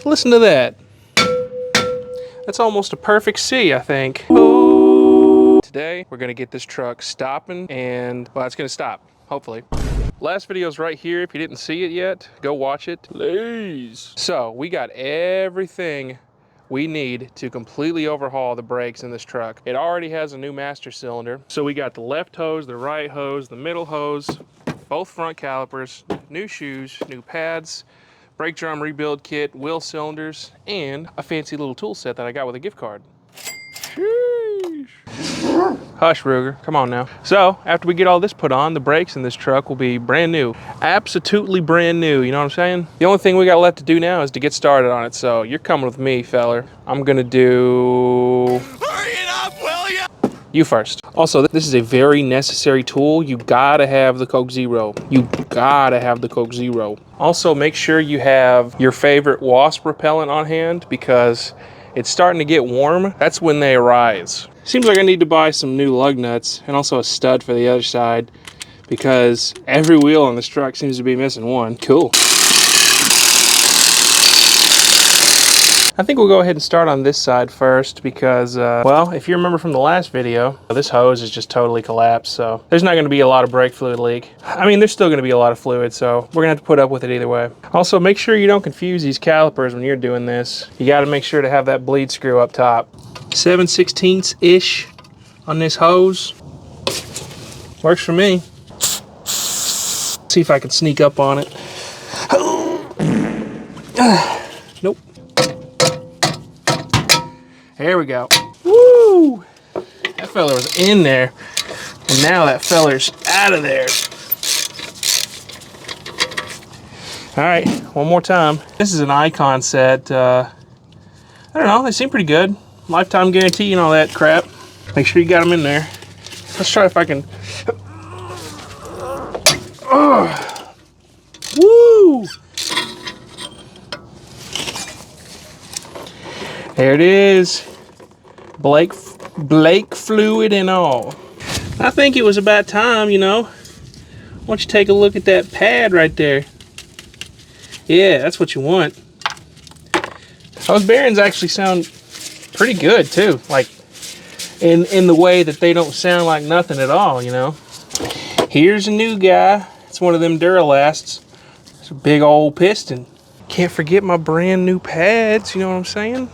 Listen to that. That's almost a perfect C, I think. Today, we're gonna get this truck stopping and, well, it's gonna stop, hopefully. Last video's right here. If you didn't see it yet, go watch it, please. So, we got everything we need to completely overhaul the brakes in this truck. It already has a new master cylinder. So we got the left hose, the right hose, the middle hose, both front calipers, new shoes, new pads, brake drum rebuild kit, wheel cylinders, and a fancy little tool set that I got with a gift card. Sheesh. Hush, Ruger, come on now. So, after we get all this put on, the brakes in this truck will be brand new. Absolutely brand new, you know what I'm saying? The only thing we got left to do now is to get started on it, so you're coming with me, feller. I'm gonna do... Hurry it up, will ya? You first. Also, this is a very necessary tool. You gotta have the Coke Zero. You gotta have the Coke Zero. Also, make sure you have your favorite wasp repellent on hand because it's starting to get warm. That's when they arise. Seems like I need to buy some new lug nuts and also a stud for the other side because every wheel on this truck seems to be missing one. Cool. I think we'll go ahead and start on this side first because, well, if you remember from the last video, this hose is just totally collapsed, so there's not going to be a lot of brake fluid leak. I mean, there's still going to be a lot of fluid, so we're going to have to put up with it either way. Also, make sure you don't confuse these calipers when you're doing this. You got to make sure to have that bleed screw up top. 7/16-ish on this hose. Works for me. See if I can sneak up on it. Nope. There we go. Woo! That fella was in there, and now that feller's out of there. All right, one more time. This is an Icon set. I don't know, they seem pretty good. Lifetime guarantee and all that crap. Make sure you got them in there. Let's try if I can. Woo! There it is. Blake fluid and all. I think it was about time, you know. Why don't you take a look at that pad right there? Yeah, that's what you want. Those bearings actually sound pretty good too. Like in the way that they don't sound like nothing at all, you know. Here's a new guy. It's one of them Duralasts. It's a big old piston. Can't forget my brand new pads, you know what I'm saying?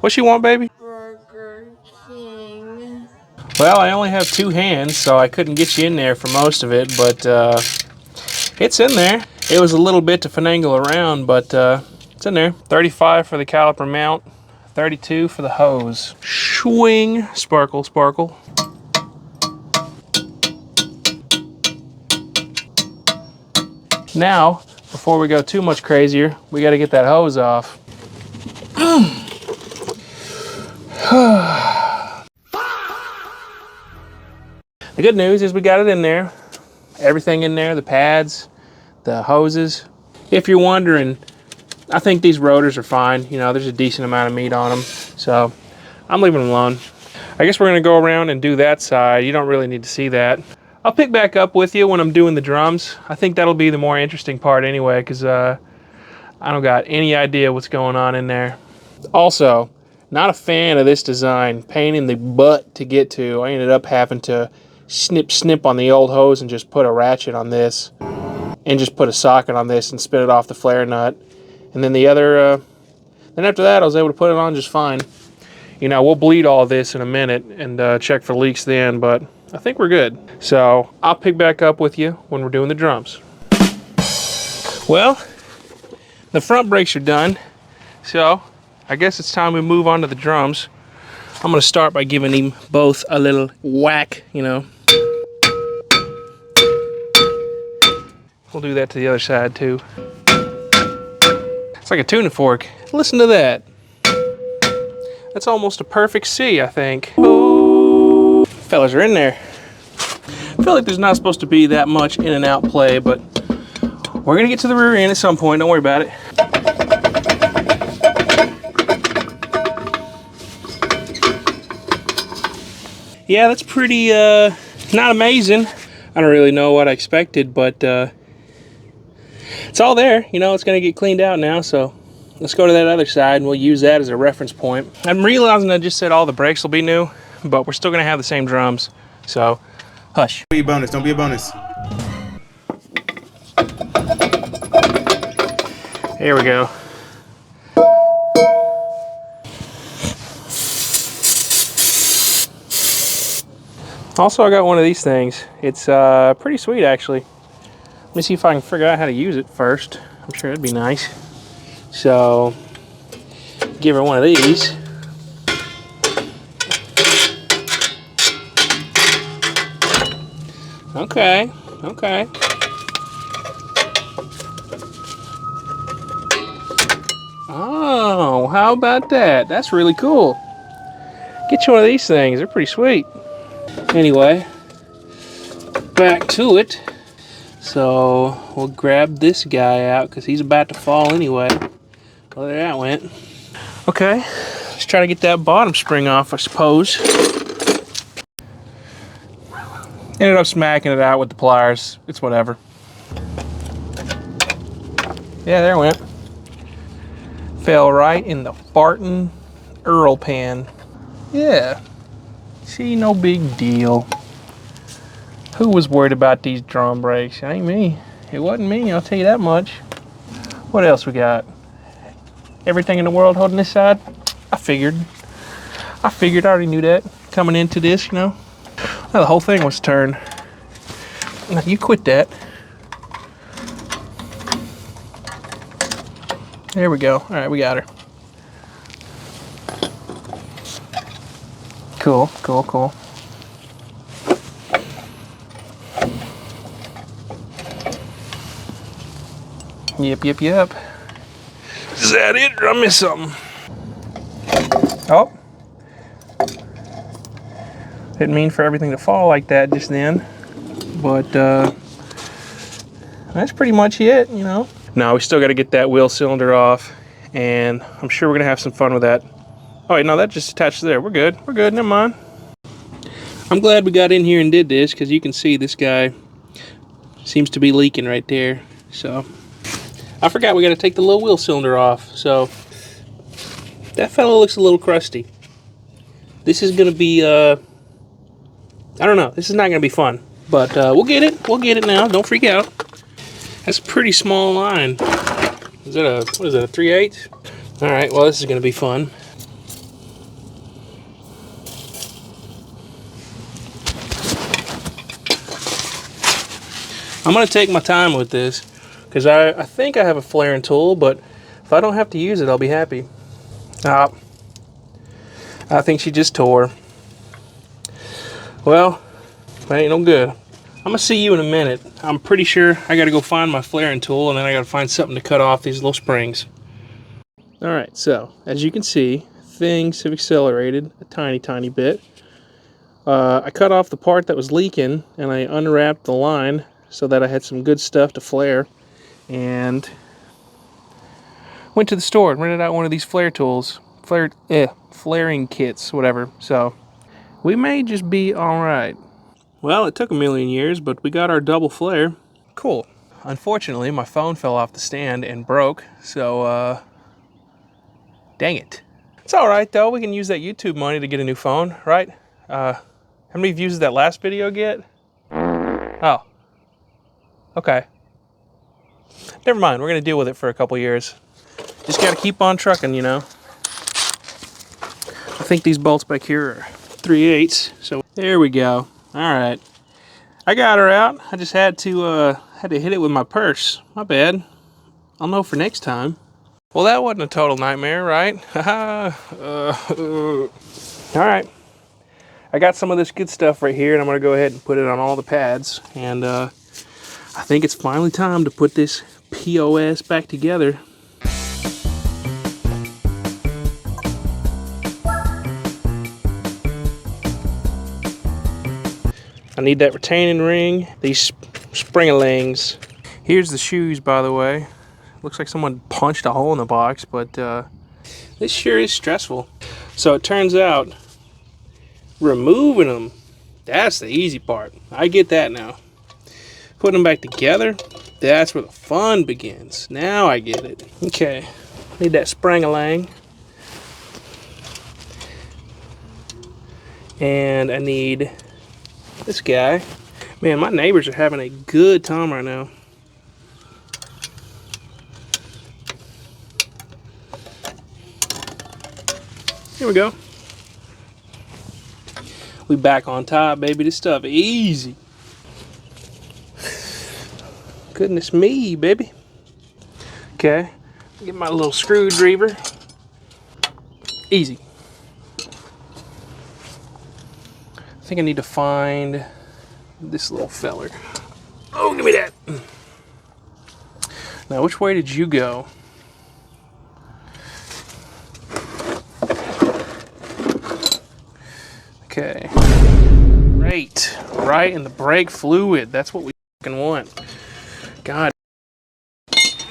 What you want, baby? Burger King. Well, I only have two hands, so I couldn't get you in there for most of it, but it's in there. It was a little bit to finagle around, but it's in there. 35 for the caliper mount, 32 for the hose. Swing, sparkle, sparkle. Now, before we go too much crazier, we got to get that hose off. The good news is we got it in there. Everything in there, the pads, the hoses. If you're wondering, I think these rotors are fine. You know, there's a decent amount of meat on them. So I'm leaving them alone. I guess we're going to go around and do that side. You don't really need to see that. I'll pick back up with you when I'm doing the drums. I think that'll be the more interesting part anyway, because I don't got any idea what's going on in there. Also, not a fan of this design. Pain in the butt to get to. I ended up having to snip on the old hose and just put a ratchet on this and just put a socket on this and spin it off the flare nut. And then the other, then after that I was able to put it on just fine. You know, we'll bleed all this in a minute and check for leaks then, but I think we're good. So I'll pick back up with you when we're doing the drums. Well, the front brakes are done. So I guess it's time we move on to the drums. I'm gonna start by giving them both a little whack, you know. We'll do that to the other side too. It's like a tuning fork. Listen to that. That's almost a perfect C, I think. Ooh. Fellas are in there. I feel like there's not supposed to be that much in and out play, but we're gonna get to the rear end at some point, don't worry about it. Yeah, that's pretty, not amazing. I don't really know what I expected, but it's all there. You know, it's going to get cleaned out now, so let's go to that other side and we'll use that as a reference point. I'm realizing I just said all the brakes will be new, but we're still going to have the same drums, so hush. Don't be a bonus. Don't be a bonus. Here we go. Also, I got one of these things. It's pretty sweet, actually. Let me see if I can figure out how to use it first. I'm sure it'd be nice. So, give her one of these. Okay, okay. Oh, how about that? That's really cool. Get you one of these things. They're pretty sweet. Anyway, back to it. So we'll grab this guy out because he's about to fall anyway. Well, there that went. Okay, let's try to get that bottom spring off, I suppose. Ended up smacking it out with the pliers. It's whatever. Yeah, there it went. Fell right in the fartin' Earl pan. Yeah. See, no big deal. Who was worried about these drum brakes? It ain't me. It wasn't me, I'll tell you that much. What else we got? Everything in the world holding this side? I figured. I already knew that coming into this, you know. Now the whole thing was turned. Now you quit that. There we go. All right, we got her. Cool, cool, cool. Yep. Is that it or I missed something? Oh. Didn't mean for everything to fall like that just then. But that's pretty much it, you know. Now we still got to get that wheel cylinder off. And I'm sure we're going to have some fun with that. Oh wait, no, that just attached to there. We're good, never mind. I'm glad we got in here and did this because you can see this guy seems to be leaking right there. So I forgot we got to take the little wheel cylinder off. So that fellow looks a little crusty. This is going to be, I don't know. This is not going to be fun. But we'll get it. We'll get it now. Don't freak out. That's a pretty small line. Is that a, what is that, a 3/8? All right, well, this is going to be fun. I'm going to take my time with this because I think I have a flaring tool, but if I don't have to use it, I'll be happy. I think she just tore. Well, that ain't no good. I'm going to see you in a minute. I'm pretty sure I got to go find my flaring tool, and then I got to find something to cut off these little springs. All right, so as you can see, things have accelerated a tiny bit. I cut off the part that was leaking, and I unwrapped the line so that I had some good stuff to flare, and went to the store and rented out one of these flare tools, flaring kits, whatever. So we may just be all right. Well, it took a million years, but we got our double flare. Cool. Unfortunately, my phone fell off the stand and broke, so dang it. It's all right though. We can use that YouTube money to get a new phone, right? How many views did that last video get? Oh. Okay. Never mind, we're gonna deal with it for a couple years. Just gotta keep on trucking, you know. I think these bolts back here are 3/8, so there we go. All right, I got her out. I just had to hit it with my purse. My bad. I'll know for next time. Well, that wasn't a total nightmare, right? All right, I got some of this good stuff right here, and I'm gonna go ahead and put it on all the pads, and I think it's finally time to put this POS back together. I need that retaining ring, these spring-a-lings. Here's the shoes, by the way. Looks like someone punched a hole in the box, but this sure is stressful. So it turns out removing them, that's the easy part. I get that now. Putting them back together, That's where the fun begins. Now I get it. Okay, need that sprang-a-lang. And I need this guy. Man, my neighbors are having a good time right now. Here we go. We back on top, baby. This stuff easy. Goodness me, baby. Okay, get my little screwdriver. Easy. I think I need to find this little feller. Oh, give me that. Now, which way did you go? Okay. Right in the brake fluid. That's what we fucking want. God.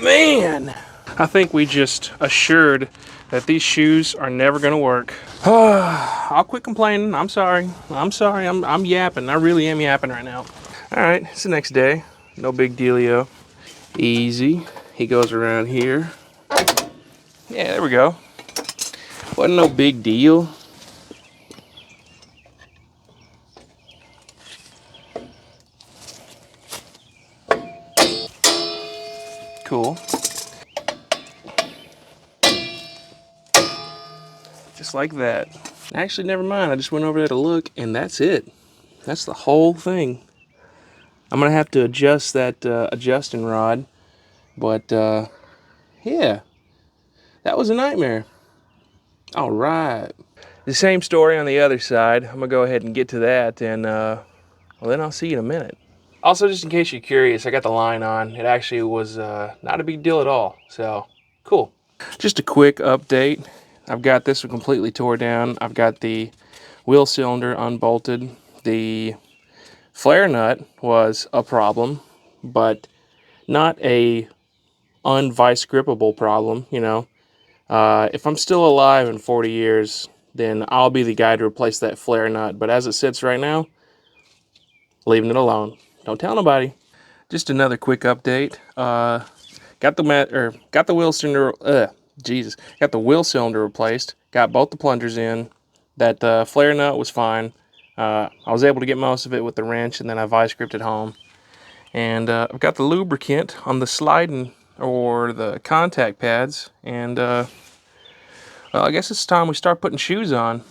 Man. I think we just assured that these shoes are never gonna work. I'll quit complaining. I'm sorry. I'm yapping. I really am yapping right now. All right, it's the next day. No big dealio. Easy. He goes around here. Yeah, there we go. Wasn't no big deal. Cool. Just like that. Actually, never mind. I just went over there to look, and that's it. That's the whole thing. I'm gonna have to adjust that adjusting rod, but yeah, that was a nightmare. All right. The same story on the other side. I'm gonna go ahead and get to that, and well, then I'll see you in a minute. Also, just in case you're curious, I got the line on. It actually was not a big deal at all, so cool. Just a quick update. I've got this one completely tore down. I've got the wheel cylinder unbolted. The flare nut was a problem, but not a unvice grippable problem, you know. If I'm still alive in 40 years, then I'll be the guy to replace that flare nut. But as it sits right now, leaving it alone. Don't tell nobody. Just another quick update. Got the wheel cylinder. Got the wheel cylinder replaced. Got both the plungers in. That flare nut was fine. I was able to get most of it with the wrench, and then I vice gripped it home. And I've got the lubricant on the sliding or the contact pads, and well, I guess it's time we start putting shoes on.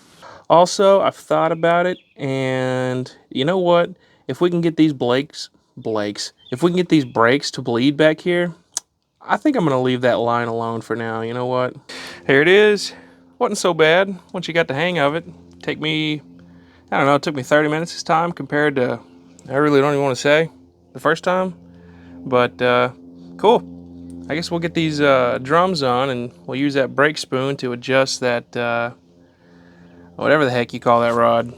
Also, I've thought about it, and you know what? If we can get these if we can get these brakes to bleed back here, I think I'm gonna leave that line alone for now. You know what? Here it is. Wasn't so bad once you got the hang of it. I don't know, it took me 30 minutes this time compared to, I really don't even want to say, the first time. But cool. I guess we'll get these drums on, and we'll use that brake spoon to adjust that, whatever the heck you call that rod.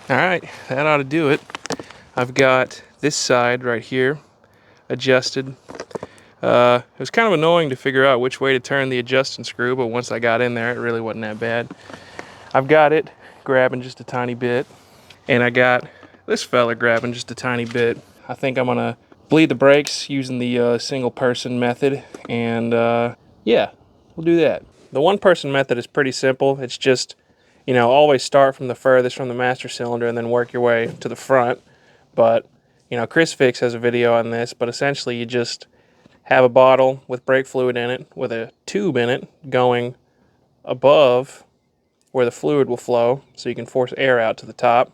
All right, that ought to do it. I've got this side right here adjusted. It was kind of annoying to figure out which way to turn the adjusting screw, but once I got in there, it really wasn't that bad. I've got it grabbing just a tiny bit, and I got this fella grabbing just a tiny bit. I think I'm gonna bleed the brakes using the single person method, and yeah, we'll do that. The one person method is pretty simple. It's just, you know, always start from the furthest from the master cylinder and then work your way to the front. But, you know, Chris Fix has a video on this, but essentially you just have a bottle with brake fluid in it with a tube in it going above where the fluid will flow, so you can force air out to the top.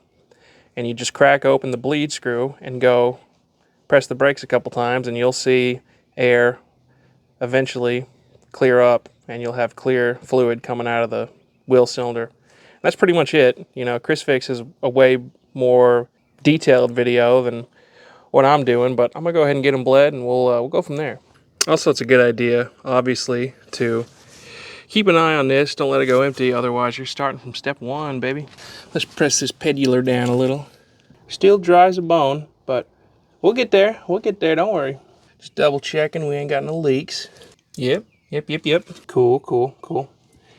And you just crack open the bleed screw and go press the brakes a couple times, and you'll see air eventually clear up, and you'll have clear fluid coming out of the wheel cylinder. That's pretty much it. You know, Chris Fix is a way more detailed video than what I'm doing, but I'm gonna go ahead and get them bled, and we'll go from there. Also, it's a good idea, obviously, to keep an eye on this. Don't let it go empty, otherwise you're starting from step one, baby. Let's press this pedular down a little. Still dry as a bone, but we'll get there. We'll get there, don't worry. Just double checking we ain't got no leaks. Yep. Cool.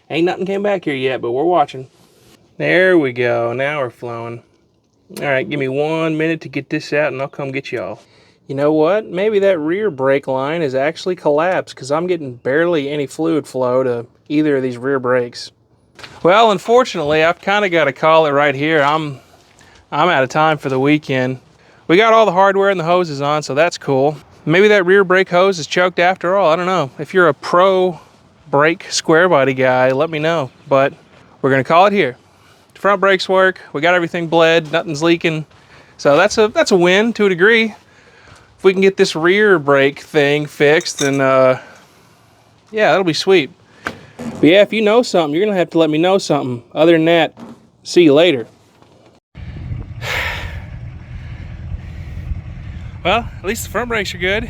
Ain't nothing came back here yet, but we're watching. There we go. Now we're flowing. All right, give me 1 minute to get this out, and I'll come get y'all. You know what? Maybe that rear brake line is actually collapsed because I'm getting barely any fluid flow to either of these rear brakes. Well, unfortunately, I've kind of got to call it right here. I'm out of time for the weekend. We got all the hardware and the hoses on, so that's cool. Maybe that rear brake hose is choked after all. I don't know. If you're a pro brake square body guy, let me know. But we're gonna call it here. Front brakes work. We got everything bled. Nothing's leaking. So that's a win to a degree. If we can get this rear brake thing fixed, then yeah, that'll be sweet. But yeah, if you know something, you're gonna have to let me know something. Other than that, see you later. Well, at least the front brakes are good.